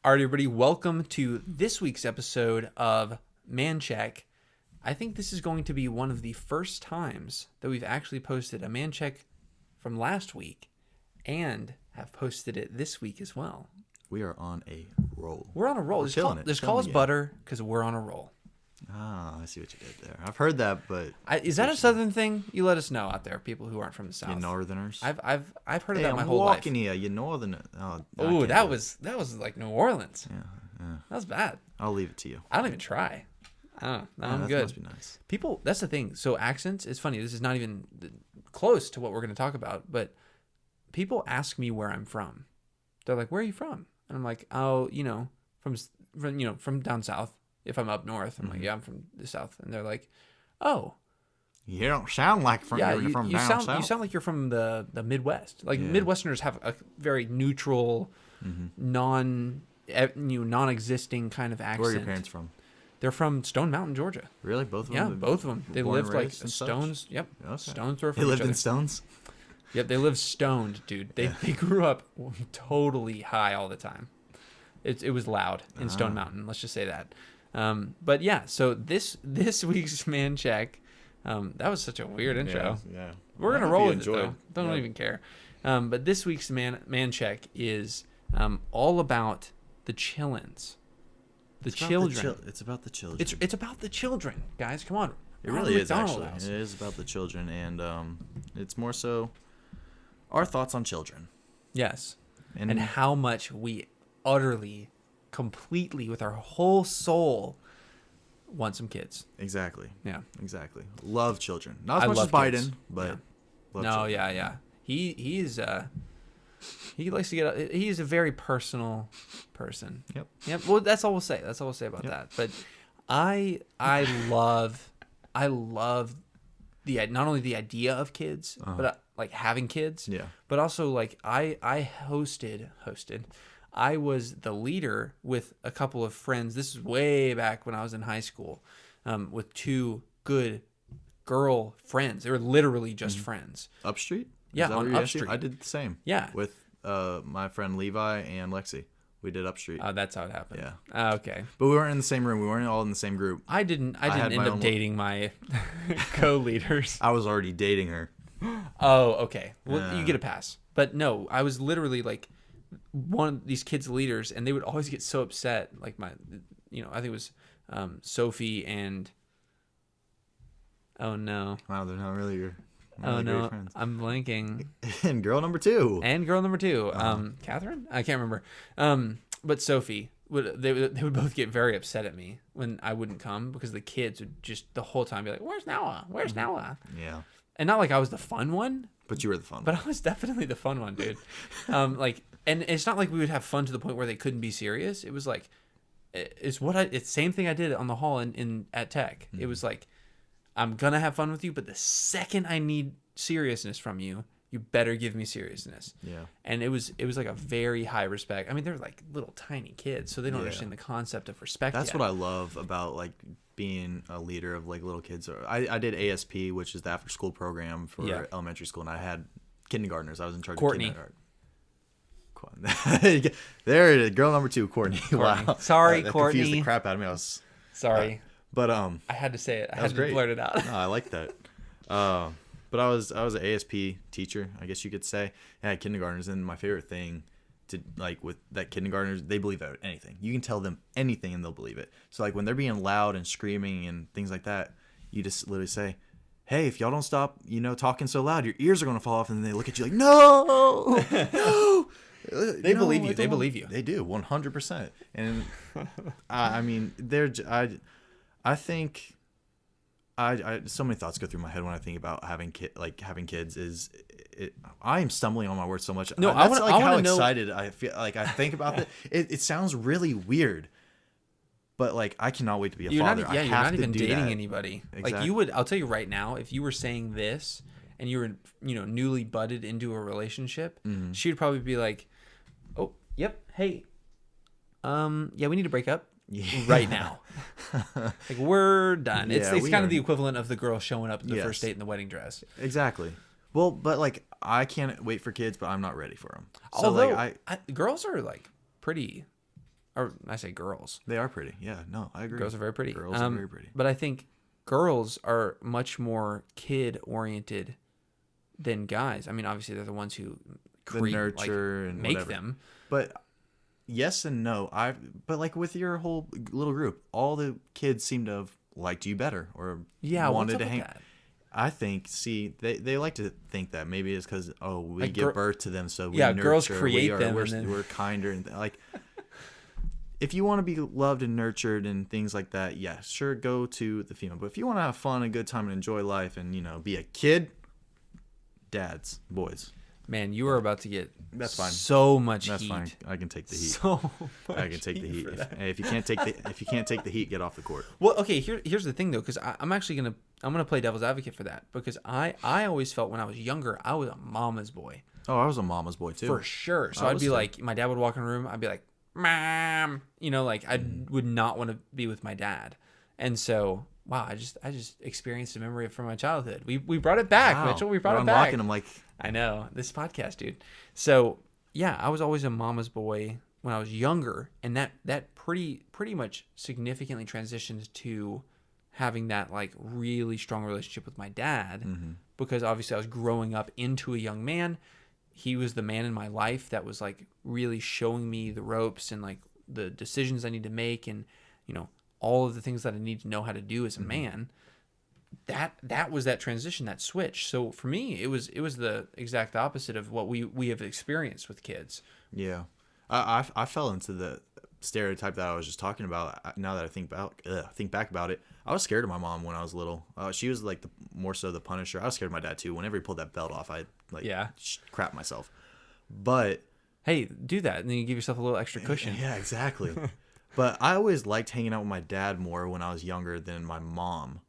All right, everybody, welcome to this week's episode of Man Check. I think this is going to be one of the first times that we've actually posted a Man Check from last week and have posted it this week as well. We are on a roll. We're on a roll. Just call us butter because we're on a roll. Ah, I see what you did there. I've heard that, but is that a Southern thing? You let us know out there, people who aren't from the South. You Northerners. I've heard of that my whole life. Here, you Northern. Oh, that was like New Orleans. Yeah. That was bad. I'll leave it to you. I don't even try. I'm that good. Must be nice. People, that's the thing. So accents, it's funny. This is not even close to what we're going to talk about, but people ask me where I'm from. They're like, "Where are you from?" And I'm like, "Oh, from down south." If I'm up north, I'm like, "Yeah, I'm from the south." And they're like, "Oh, you don't sound like from you're from down south. You sound like you're from the Midwest." Like Midwesterners have a very neutral, non-existing kind of accent. Where are your parents from? They're from Stone Mountain, Georgia. Really, both of them? Yeah, both of them. They lived like stones. Such? Yep. Okay. Stones throw from They lived each other. in stones. Yep, they lived stoned, dude. They grew up totally high all the time. It was loud in Stone Mountain. Let's just say that. But yeah, so this week's Man Check, that was such a weird intro. Yeah. We're gonna roll with it though. Don't even care. But this week's Man Check is all about the chillins. The children. It's about the children. It's about the children, guys. Come on. It really is actually. It is about the children, and it's more so our thoughts on children. Yes, and how much we utterly, completely, with our whole soul, want some kids. Exactly. Yeah. Exactly. Love children. Not as much as Biden, kids. but love children. Yeah. He likes to get. He's a very personal person. Yep. Well, that's all we'll say. That's all we'll say about that. But I love the not only the idea of kids, but like having kids. Yeah. But also like I hosted. I was the leader with a couple of friends. This is way back when I was in high school, with two good girl friends. They were literally just friends. Upstreet? Yeah, on Upstreet. I did the same. Yeah. With my friend Levi and Lexi. We did Upstreet. Oh, that's how it happened. Yeah. Okay. But we weren't in the same room. We weren't all in the same group. I didn't end up dating my co-leaders. I was already dating her. Oh, okay. Well, you get a pass. But no, I was literally like one of these kids' leaders, and they would always get so upset. Like I think it was Sophie and oh no. Wow, they're not really your great friends. I'm blanking. And girl number two. Catherine? I can't remember. But Sophie they would both get very upset at me when I wouldn't come because the kids would just the whole time be like, "Where's Noah? Where's Noah?" Yeah. And not like I was the fun one. But you were the fun one. But I was definitely the fun one, dude. And it's not like we would have fun to the point where they couldn't be serious. It was like, it's same thing I did on the hall at Tech. It was like, I'm gonna have fun with you, but the second I need seriousness from you, you better give me seriousness. Yeah. And it was like a very high respect. I mean, they're like little tiny kids, so they don't understand the concept of respect. That's what I love about like being a leader of like little kids. I did ASP, which is the after school program for elementary school, and I had kindergartners. I was in charge of kindergarten. There it is, girl number two, Courtney. Wow, sorry, that Courtney. confused the crap out of me. Sorry, but I had to say it. I had to blurt it out. No, I like that. But I was an ASP teacher, I guess you could say. And I had kindergartners, and my favorite thing to like with that kindergartners, they believe anything. You can tell them anything, and they'll believe it. So like when they're being loud and screaming and things like that, you just literally say, "Hey, if y'all don't stop, talking so loud, your ears are gonna fall off." And then they look at you like, "No, no." They believe you. They believe you. They do 100%. And I mean, I think I so many thoughts go through my head when I think about having kids. I am stumbling on my words so much. No, that's I how know. excited I feel. Like I think about it. It sounds really weird, but like I cannot wait to be a father. You're not even dating that. anybody. Exactly. Like you would. I'll tell you right now, if you were saying this and you were newly budded into a relationship, she would probably be like, "Oh, yep, hey, yeah, we need to break up." Right now. Like we're done. It's kind of the equivalent of the girl showing up at the first date in the wedding dress. Exactly. Well, but like I can't wait for kids, but I'm not ready for them. So Although girls are like pretty or I say girls. They are pretty. Yeah, no, I agree. Girls are very pretty. Girls are very pretty. But I think girls are much more kid oriented than guys. I mean, obviously they're the ones who nurture and make whatever. them. But yes and no. But like with your whole little group, all the kids seem to have liked you better or wanted to hang. That? I think. See, they like to think that maybe it's because we like give birth to them, so we yeah, nurture, girls create them. We're kinder and like. If you want to be loved and nurtured and things like that, yeah, sure, go to the female. But if you want to have fun and good time and enjoy life and be a kid, dads, boys. Man, you are about to get that's fine. So much that's heat. fine. I can take the heat. So much I can take the heat. If you can't take the heat, get off the court. Well, okay. Here's the thing though, because I'm actually gonna play devil's advocate for that because I always felt when I was younger I was a mama's boy. Oh, I was a mama's boy too. For sure. So I'd be like, my dad would walk in the room. I'd be like, Mom, like I would not want to be with my dad, and so wow, I just experienced a memory from my childhood. We brought it back, wow. Mitchell. We brought it back. Unlocking them like I know this podcast, dude. So yeah, I was always a mama's boy when I was younger, and that pretty much significantly transitioned to having that like really strong relationship with my dad because obviously I was growing up into a young man. He was the man in my life that was like really showing me the ropes and like the decisions I need to make and all of the things that I need to know how to do as a man. That was that transition, that switch. So for me, it was the exact opposite of what we have experienced with kids. Yeah, I fell into the stereotype that I was just talking about. Now that I think back about it, I was scared of my mom when I was little. She was like more so the Punisher. I was scared of my dad too. Whenever he pulled that belt off, I crap myself. But hey, do that, and then you give yourself a little extra cushion. Yeah, exactly. But I always liked hanging out with my dad more when I was younger than my mom,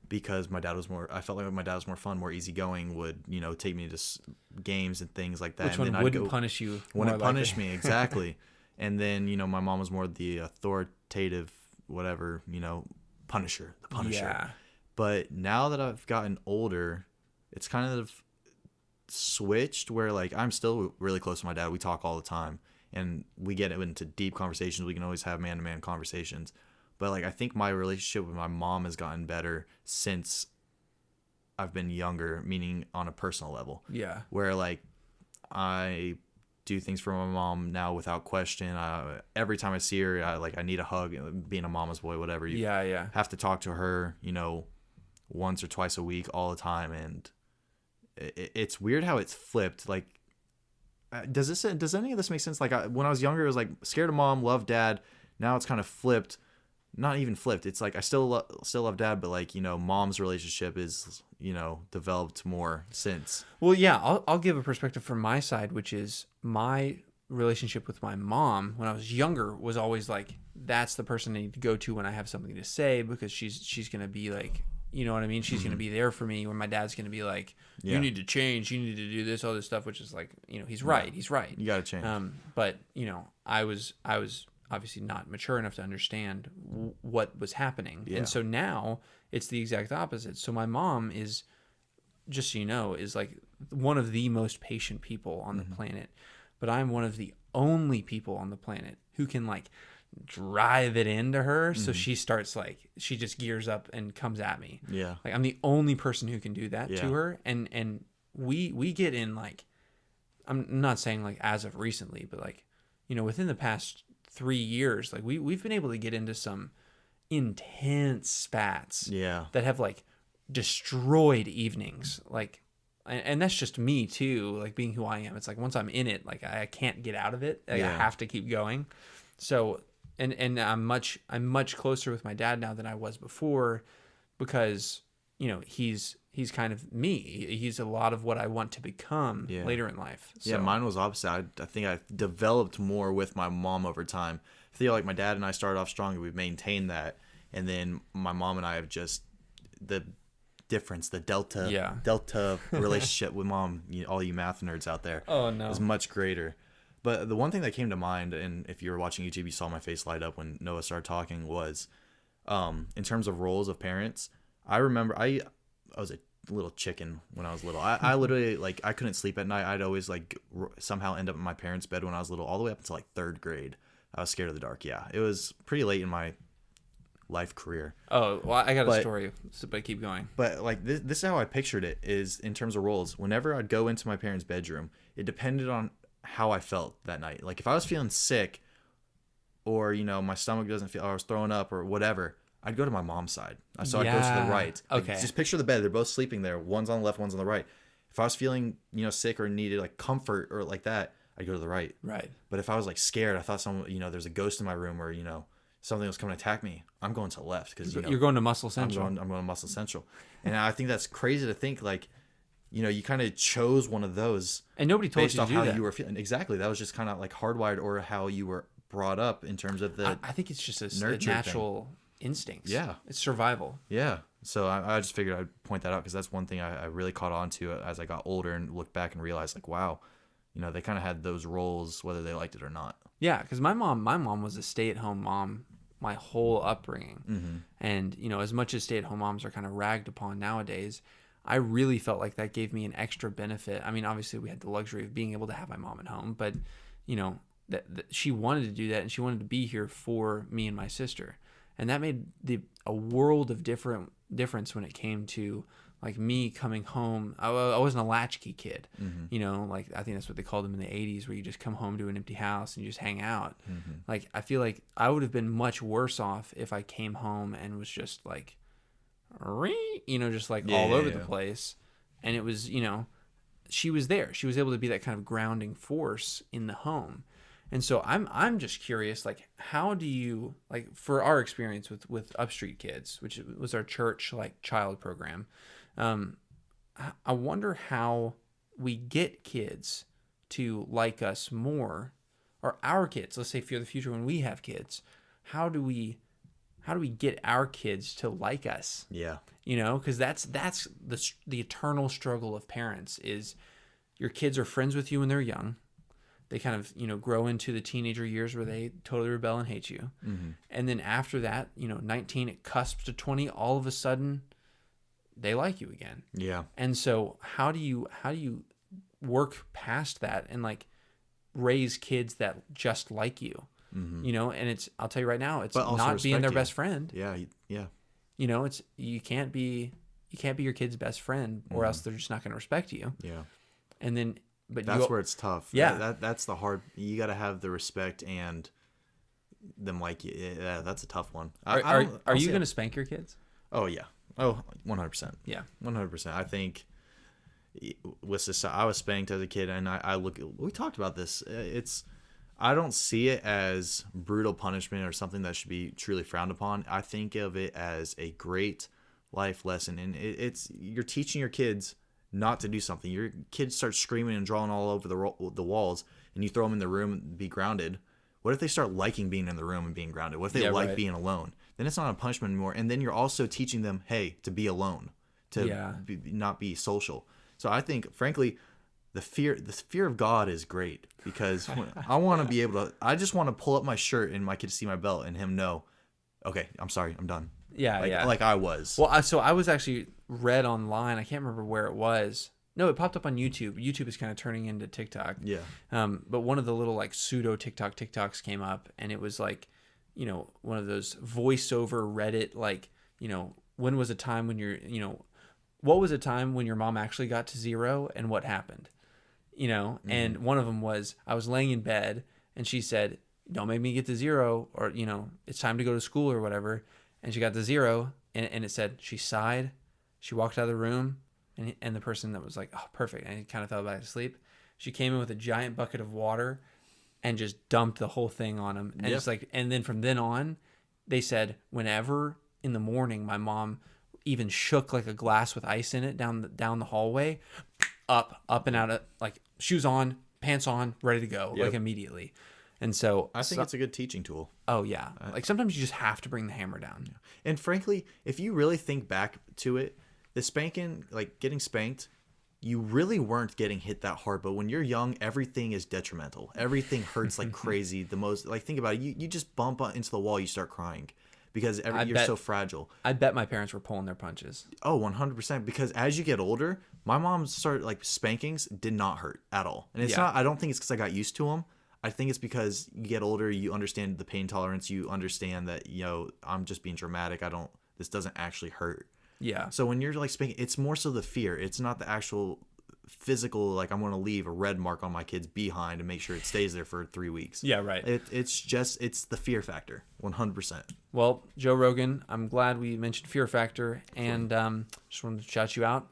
because my dad was more. I felt like my dad was more fun, more easygoing. Would take me to games and things like that. Which one wouldn't punish you? Wouldn't punish me exactly. And then my mom was more the authoritative, whatever Punisher, the Punisher. Yeah. But now that I've gotten older, it's kind of switched where like I'm still really close to my dad. We talk all the time and we get into deep conversations. We can always have man-to-man conversations. But like I think my relationship with my mom has gotten better since I've been younger, meaning on a personal level. Yeah. Where like I do things for my mom now without question. Every time I see her, I need a hug. Being a mama's boy, whatever. You have to talk to her, once or twice a week, all the time. And it's weird how it's flipped. Like, does any of this make sense? Like when I was younger, it was like scared of mom, loved dad. Now it's kind of flipped. Not even flipped. It's like I still love dad, but like mom's relationship is developed more since. Well, yeah, I'll give a perspective from my side, which is my relationship with my mom when I was younger was always like that's the person I need to go to when I have something to say because she's gonna be like what I mean. She's gonna be there for me. When my dad's gonna be like, you need to change, you need to do this, all this stuff, which is like he's right. You gotta change. But I was obviously not mature enough to understand what was happening. Yeah. And so now it's the exact opposite. So my mom is, just so you know, is like one of the most patient people on the planet. But I'm one of the only people on the planet who can like drive it into her. So she starts like, she just gears up and comes at me. Yeah. Like I'm the only person who can do that to her. And we get in like, I'm not saying like as of recently, but like, within the past 3 years, like we've been able to get into some intense spats that have like destroyed evenings, like and that's just me too, like being who I am. It's like once I'm in it, like I can't get out of it. Like, I have to keep going. So and I'm much closer with my dad now than I was before because he's kind of me. He's a lot of what I want to become later in life. So. Yeah, mine was opposite. I think I developed more with my mom over time. I feel like my dad and I started off strong and we've maintained that. And then my mom and I have just the difference, the delta relationship with mom, all you math nerds out there. Oh, no. Is much greater. But the one thing that came to mind, and if you were watching YouTube, you saw my face light up when Noah started talking, was in terms of roles of parents, I remember I was a little chicken when I was little. I literally like I couldn't sleep at night. I'd always like somehow end up in my parents' bed when I was little, all the way up until like 3rd grade. I was scared of the dark. Yeah, it was pretty late in my life career. Oh, well, I got a story, but keep going. But like this is how I pictured it, is in terms of roles. Whenever I'd go into my parents' bedroom, it depended on how I felt that night. Like if I was feeling sick, or my stomach doesn't feel, or I was throwing up or whatever, I'd go to my mom's side. So I'd go to the right. Okay. Like, just picture the bed. They're both sleeping there. One's on the left, one's on the right. If I was feeling, sick or needed like comfort or like that, I'd go to the right. Right. But if I was like scared, I thought there's a ghost in my room, or something was coming to attack me, I'm going to the left, because you're going to Muscle Central. I'm going to Muscle Central, and I think that's crazy to think like, you kind of chose one of those, and nobody told based you off to do how that. you were feeling. Exactly, that was just kind of like hardwired, or how you were brought up in terms of the. I think it's just a nurture natural instincts. Yeah, it's survival. Yeah, so I just figured I'd point that out, because that's one thing I really caught on to as I got older and looked back and realized like, wow, they kind of had those roles whether they liked it or not. Yeah, because my mom was a stay-at-home mom my whole upbringing. Mm-hmm. And, as much as stay-at-home moms are kind of ragged upon nowadays, I really felt like that gave me an extra benefit. I mean, obviously we had the luxury of being able to have my mom at home, but, that she wanted to do that, and she wanted to be here for me and my sister. And that made a world of difference when it came to like me coming home. I wasn't a latchkey kid, Mm-hmm. Like I think that's what they called them in the 80s, where you just come home to an empty house and you just hang out. Mm-hmm. Like I feel like I would have been much worse off if I came home and was just like, just like all over the place. And it was, she was there. She was able to be that kind of grounding force in the home. And so I'm just curious, like, how do you, like, for our experience with Upstreet Kids, which was our church like child program, I wonder how we get kids to like us more, or our kids. Let's say for the future when we have kids, how do we get our kids to like us? Yeah, because that's the eternal struggle of parents. Is your kids are friends with you when they're young. They kind of, grow into the teenager years where they totally rebel and hate you. mm-hmm. And then after that, 19, it cusps to 20, all of a sudden they like you again. Yeah. And so how do you work past that and like raise kids that just like you? Mm-hmm. And I'll tell you right now, it's But not being their best friend. Yeah. Yeah. It's, you can't be your kid's best friend, or else they're just not going to respect you. Yeah. And then, but that's where it's tough. Yeah. That's the hard. You got to have the respect and them like you. Yeah, that's a tough one. Are you going to spank your kids? Oh yeah. Oh, 100%. Yeah. 100%. I think with society, I was spanked as a kid, and we talked about this. I don't see it as brutal punishment or something that should be truly frowned upon. I think of it as a great life lesson, and you're teaching your kids not to do something. Your kids start screaming and drawing all over the walls, and you throw them in the room and be grounded. What if they start liking being in the room and being grounded? What if they like being alone? Then it's not a punishment anymore. And then you're also teaching them, hey, to be alone, to not be social. So I think, frankly, the fear of God is great, because I want to be able to. I just want to pull up my shirt and my kid see my belt and him know, okay, I'm sorry, I'm done. Yeah, like I was. Well, so I was actually read online. I can't remember where it was. No, it popped up on YouTube. YouTube is kind of turning into TikTok. Yeah. But one of the little like pseudo TikToks came up, and it was like, one of those voiceover Reddit, like, when was a time when what was a time when your mom actually got to 0 and what happened? And one of them was, I was laying in bed and she said, don't make me get to 0, or, it's time to go to school or whatever. And she got to 0, and it said she sighed, she walked out of the room, and the person that was like, oh, perfect, and he kind of fell back to sleep. She came in with a giant bucket of water and just dumped the whole thing on him. And it's like, and then from then on, they said whenever in the morning my mom even shook like a glass with ice in it down the hallway, up and out of, like, shoes on, pants on, ready to go, like immediately. And so I think it's a good teaching tool. Oh yeah, like sometimes you just have to bring the hammer down. Yeah. And frankly, if you really think back to it, the spanking, like getting spanked, you really weren't getting hit that hard. But when you're young, everything is detrimental. Everything hurts like crazy. The most, like, think about it. You just bump into the wall, you start crying, because you're so fragile. I bet my parents were pulling their punches. Oh, 100%. Because as you get older, my mom started, like, spankings did not hurt at all. And it's not, I don't think it's because I got used to them. I think it's because you get older, you understand the pain tolerance, you understand that, I'm just being dramatic. This doesn't actually hurt. Yeah. So when you're like speaking, it's more so the fear. It's not the actual physical, like I'm going to leave a red mark on my kid's behind and make sure it stays there for 3 weeks. Yeah, right. It's the fear factor, 100%. Well, Joe Rogan, I'm glad we mentioned Fear Factor, and just wanted to shout you out.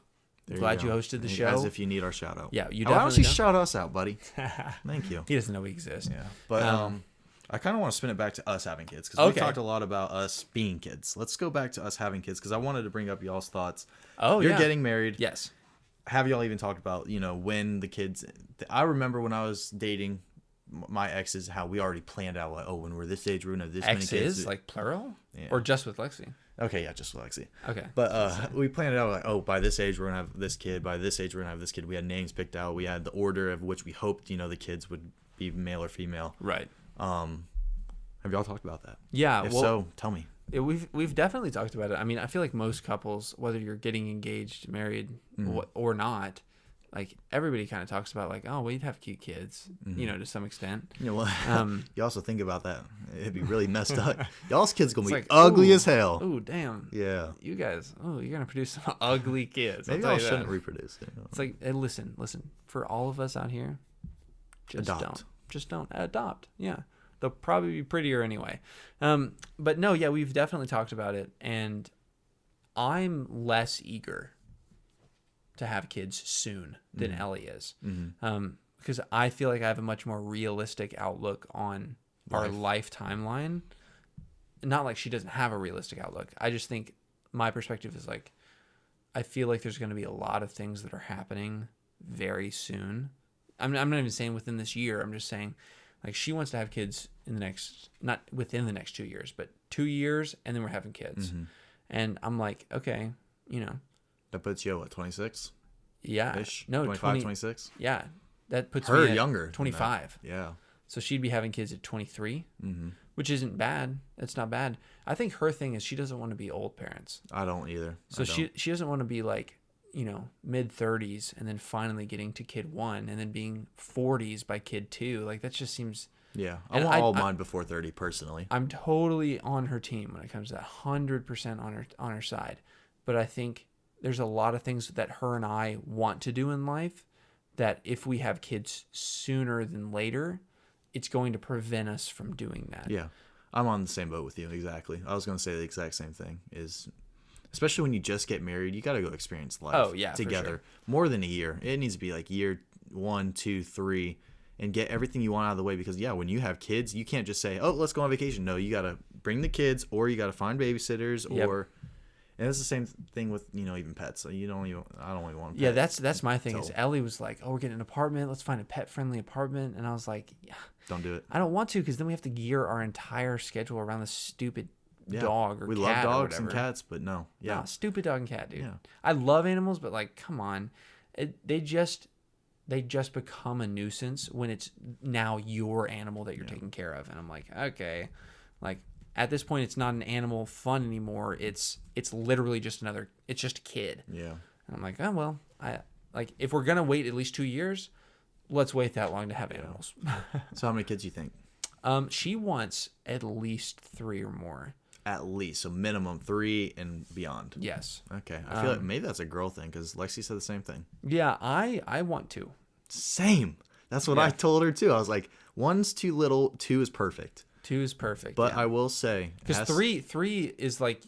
Glad you hosted the show. As if you need our shout out. Yeah, you Why don't definitely you shout us out, buddy? Thank you. He doesn't know we exist. Yeah, but I kind of want to spin it back to us having kids because we talked a lot about us being kids. Let's go back to us having kids because I wanted to bring up y'all's thoughts. Oh, You're getting married. Yes. Have y'all even talked about, when the kids... I remember when I was dating my exes, how we already planned out, like, when we're this age, we're going to have this many kids. Exes, like plural? Yeah. Or just with Lexi? Okay, yeah, just with Lexi. Okay. But we planned it out, like, by this age, we're going to have this kid. By this age, we're going to have this kid. We had names picked out. We had the order of which we hoped, the kids would be male or female. Right. Have y'all talked about that? Yeah. If so, tell me. We've definitely talked about it. I mean, I feel like most couples, whether you're getting engaged, married, or not, like everybody kind of talks about like, oh, we'd have cute kids, to some extent. You also think about that. It'd be really messed up. Y'all's kids gonna be ugly as hell. Oh, damn. Yeah. You guys, you're gonna produce some ugly kids. Maybe y'all shouldn't reproduce. It's like, hey, listen. For all of us out here, just don't adopt. Yeah. They'll probably be prettier anyway. But no, yeah, we've definitely talked about it, and I'm less eager to have kids soon than Ellie is. Because I feel like I have a much more realistic outlook on our life timeline. Not like she doesn't have a realistic outlook. I just think my perspective is like, I feel like there's going to be a lot of things that are happening very soon. I'm not even saying within this year. I'm just saying, like, she wants to have kids not within the next 2 years, but 2 years, and then we're having kids. And I'm like, okay, That puts you at what, 26? Yeah. Ish? No, 25, 26? Yeah. That puts her me at younger. 25. Yeah. So she'd be having kids at 23, which isn't bad. It's not bad. I think her thing is she doesn't want to be old parents. I don't either. So she doesn't want to be like, mid 30s and then finally getting to kid 1 and then being 40s by kid 2. Like, that just seems... Yeah. I want all mine before 30 personally. I'm totally on her team when it comes to that, 100% on her side. But I think there's a lot of things that her and I want to do in life that if we have kids sooner than later, it's going to prevent us from doing that. Yeah. I'm on the same boat with you. Exactly. I was going to say the exact same thing is, especially when you just get married, you got to go experience life together. Sure. More than a year. It needs to be like year 1, 2, 3 and get everything you want out of the way because when you have kids, you can't just say, "Oh, let's go on vacation." No, you got to bring the kids or you got to find babysitters and it's the same thing with, even pets. I don't even want pets. Yeah, that's my thing. Is Ellie was like, "Oh, we're getting an apartment. Let's find a pet-friendly apartment." And I was like, "Yeah, don't do it. I don't want to because then we have to gear our entire schedule around this stupid dog or cat. We love dogs and cats, but no. Yeah. No, stupid dog and cat, dude. Yeah. I love animals, but like, come on. They just become a nuisance when it's now your animal that you're taking care of. And I'm like, okay, like at this point, it's not an animal fun anymore. It's literally just it's just a kid. Yeah. And I'm like, oh, well, if we're going to wait at least 2 years, let's wait that long to have animals. So how many kids do you think? She wants at least 3 or more. At least, so minimum 3 and beyond. Yes. Okay, I feel like maybe that's a girl thing because Lexi said the same thing. Yeah, I want to. Same. That's what I told her too. I was like, 1's too little, 2 is perfect. 2 is perfect. But I will say, because three is like,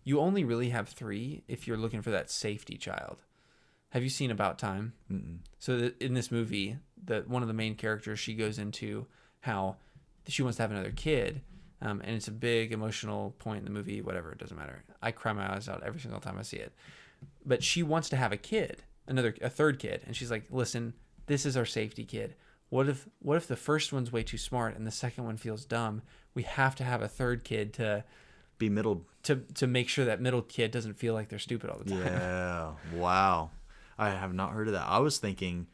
you only really have 3 if you're looking for that safety child. Have you seen About Time? Mm-mm. So in this movie, one of the main characters, she goes into how she wants to have another kid. And it's a big emotional point in the movie, whatever, it doesn't matter. I cry my eyes out every single time I see it. But she wants to have a kid, a third kid. And she's like, listen, this is our safety kid. What if the first one's way too smart and the second one feels dumb? We have to have a third kid to be middle to make sure that middle kid doesn't feel like they're stupid all the time. Yeah. Wow. I have not heard of that. I was thinking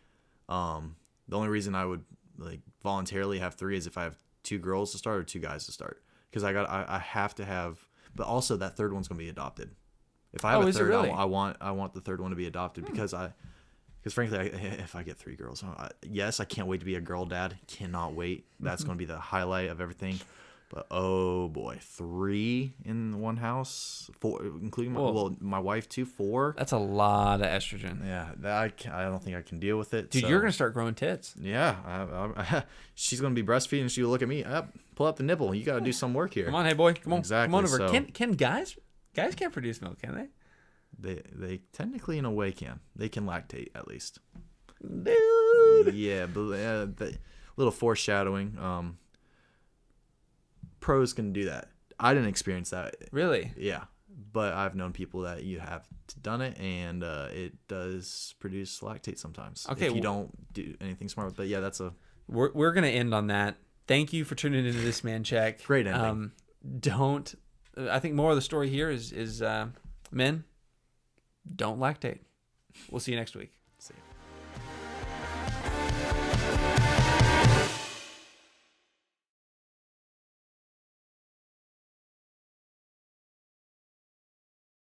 the only reason I would like voluntarily have 3 is if I have 2 girls to start or 2 guys to start, because I have to have, but also that third one's gonna be adopted. If I have a third, really? I want the third one to be adopted because Because frankly, if I get 3 girls, yes, I can't wait to be a girl dad. Cannot wait. That's going to be the highlight of everything. But oh boy, 3 in one house, 4 including my wife too, 4. That's a lot of estrogen. Yeah, I don't think I can deal with it. Dude, so. you're gonna start growing tits. Yeah, she's gonna be breastfeeding. She'll look at me. Pull up the nipple. You got to do some work here. Come on, hey boy, come on, Exactly, come on over. so- Can guys can't produce milk, can they? They technically in a way can. They can lactate at least. Dude. Yeah, but the little foreshadowing. Pros can do that. I didn't experience that. Really? Yeah, but I've known people that you have done it, and it does produce lactate sometimes. Okay, if you don't do anything smart. But yeah, that's a We're gonna end on that. Thank you for tuning into This Man Check. Great ending. I think more of the story here is men, don't lactate. We'll see you next week.